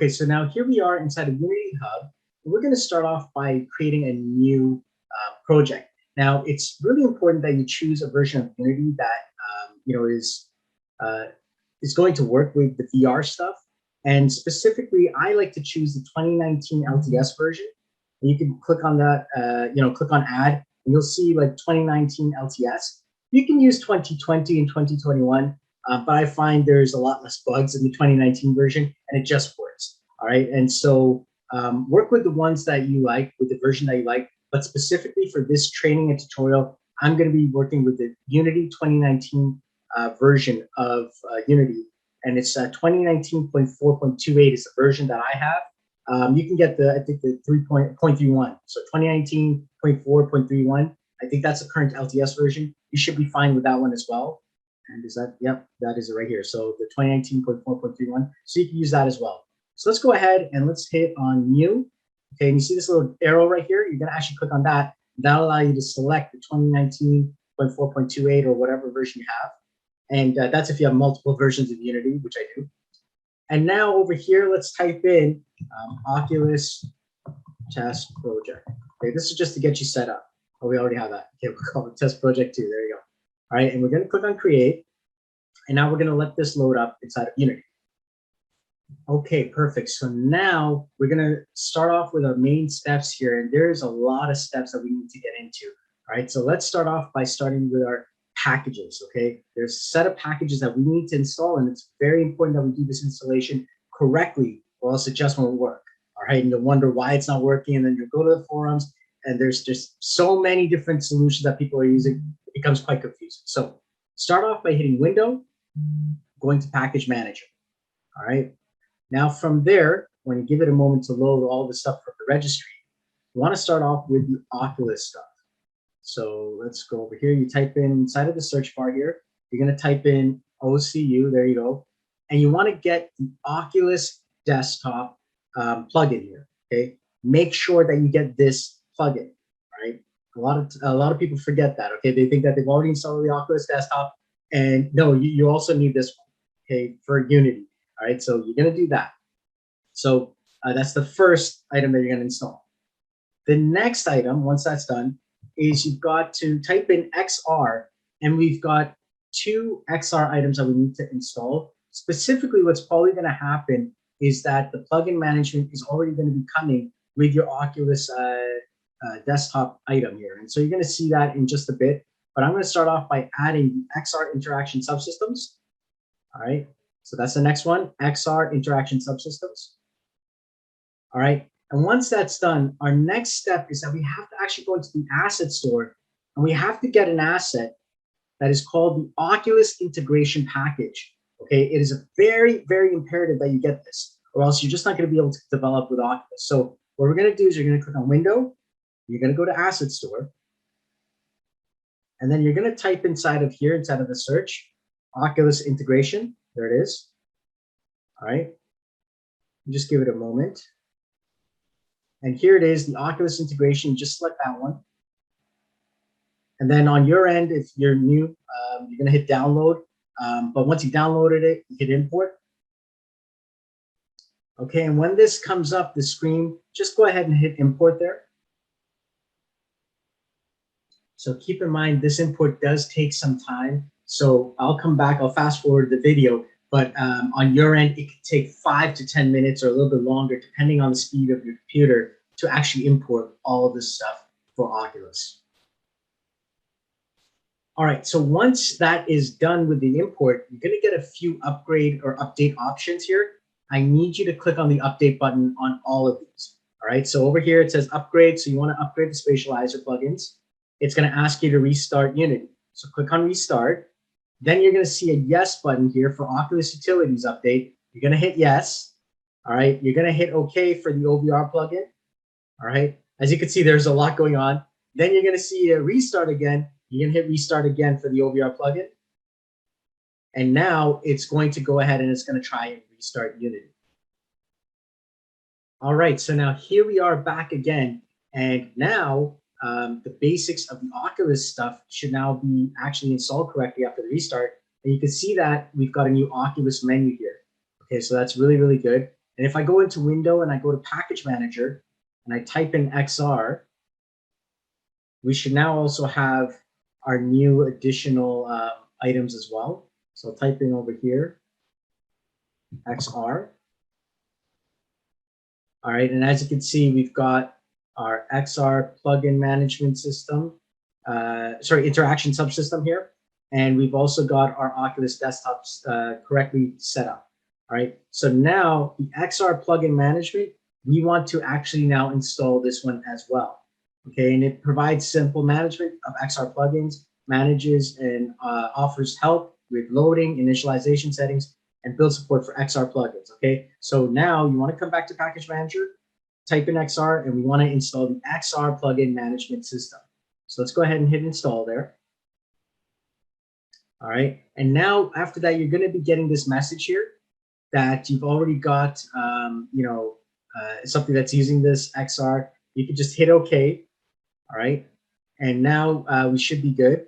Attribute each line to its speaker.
Speaker 1: Okay, so now here we are inside of Unity Hub. We're going to start off by creating a new project. Now, it's really important that you choose a version of Unity that is going to work with the VR stuff. And specifically, I like to choose the 2019 LTS version. And you can click on that, click on Add, and you'll see like 2019 LTS. You can use 2020 and 2021, but I find there's a lot less bugs in the 2019 version, and it just works. All right, and so work with the ones that you like, with the version that you like. But specifically for this training and tutorial, I'm going to be working with the Unity 2019 version of Unity, and it's 2019.4.28 is the version that I have. You can get the, I think, the 3.31. So 2019.4.31. I think that's the current LTS version. You should be fine with that one as well. And is that, yep, that is it right here. So the 2019.4.31. So you can use that as well. So let's go ahead and let's hit on new. Okay, and you see this little arrow right here? You're gonna actually click on that. That'll allow you to select the 2019.4.28 or whatever version you have. And that's if you have multiple versions of Unity, which I do. And now over here, let's type in Oculus test project. Okay, this is just to get you set up. Oh, we already have that. Okay, we'll call it test project 2. There you go. All right, and we're going to click on create. And now we're going to let this load up inside of Unity. Okay, perfect. So now we're going to start off with our main steps here. And there's a lot of steps that we need to get into. All right, so let's start off by starting with our packages. Okay, there's a set of packages that we need to install, and it's very important that we do this installation correctly, or else it just won't work. All right, and you'll wonder why it's not working, and then you'll go to the forums, and there's just so many different solutions that people are using. It becomes quite confusing. So start off by hitting Window, going to Package Manager. All right, now from there, when you give it a moment to load all the stuff from the registry, you want to start off with the Oculus stuff. So let's go over here. You type in inside of the search bar here, you're going to type in OCU. There you go. And you want to get the Oculus desktop plugin here. Okay. Make sure that you get this plugin. Right. A lot of people forget that. Okay. They think that they've already installed the Oculus desktop, and no, you also need this one. Okay. For Unity. All right. So you're going to do that. So that's the first item that you're going to install. The next item, once that's done, is you've got to type in XR, and we've got 2 XR items that we need to install. Specifically, what's probably going to happen is that the plugin management is already going to be coming with your Oculus desktop item here. And so you're going to see that in just a bit, but I'm going to start off by adding the XR interaction subsystems. All right, so that's the next one, XR interaction subsystems. All right. And once that's done, our next step is that we have to actually go into the asset store, and we have to get an asset that is called the Oculus integration package. Okay, it is a very, very imperative that you get this, or else you're just not going to be able to develop with Oculus. So what we're going to do is you're going to click on Window, you're going to go to Asset Store, and then you're going to type inside of here, inside of the search, Oculus integration. There it is. All right, just give it a moment. And here it is, the Oculus integration. Just select that one. And then on your end, if you're new, you're going to hit download. But once you downloaded it, you hit import. Okay, and when this comes up, the screen, just go ahead and hit import there. So keep in mind, this import does take some time. So I'll come back, I'll fast forward the video. But on your end, it could take 5 to 10 minutes or a little bit longer, depending on the speed of your computer, to actually import all of this stuff for Oculus. All right, so once that is done with the import, you're going to get a few upgrade or update options here. I need you to click on the update button on all of these. All right, so over here it says upgrade. So you want to upgrade the spatializer plugins. It's going to ask you to restart Unity. So click on restart. Then you're going to see a yes button here for Oculus Utilities Update. You're going to hit yes. All right. You're going to hit OK for the OVR plugin. All right. As you can see, there's a lot going on. Then you're going to see a restart again. You're going to hit restart again for the OVR plugin. And now it's going to go ahead and it's going to try and restart Unity. All right. So now here we are back again. And now the basics of the Oculus stuff should now be actually installed correctly after the restart. And you can see that we've got a new Oculus menu here. Okay, so that's really, really good. And if I go into Window and I go to Package Manager and I type in XR, we should now also have our new additional items as well. So typing over here, XR. All right, and as you can see, we've got our XR plugin management system, interaction subsystem here. And we've also got our Oculus desktops correctly set up. All right, so now the XR plugin management, we want to actually now install this one as well. Okay, and it provides simple management of XR plugins, manages and offers help with loading, initialization settings, and build support for XR plugins. Okay, so now you want to come back to Package Manager, type in XR, and we want to install the XR plugin management system. So let's go ahead and hit install there. All right, and now after that, you're going to be getting this message here that you've already got, something that's using this XR. You can just hit OK. All right, and now we should be good.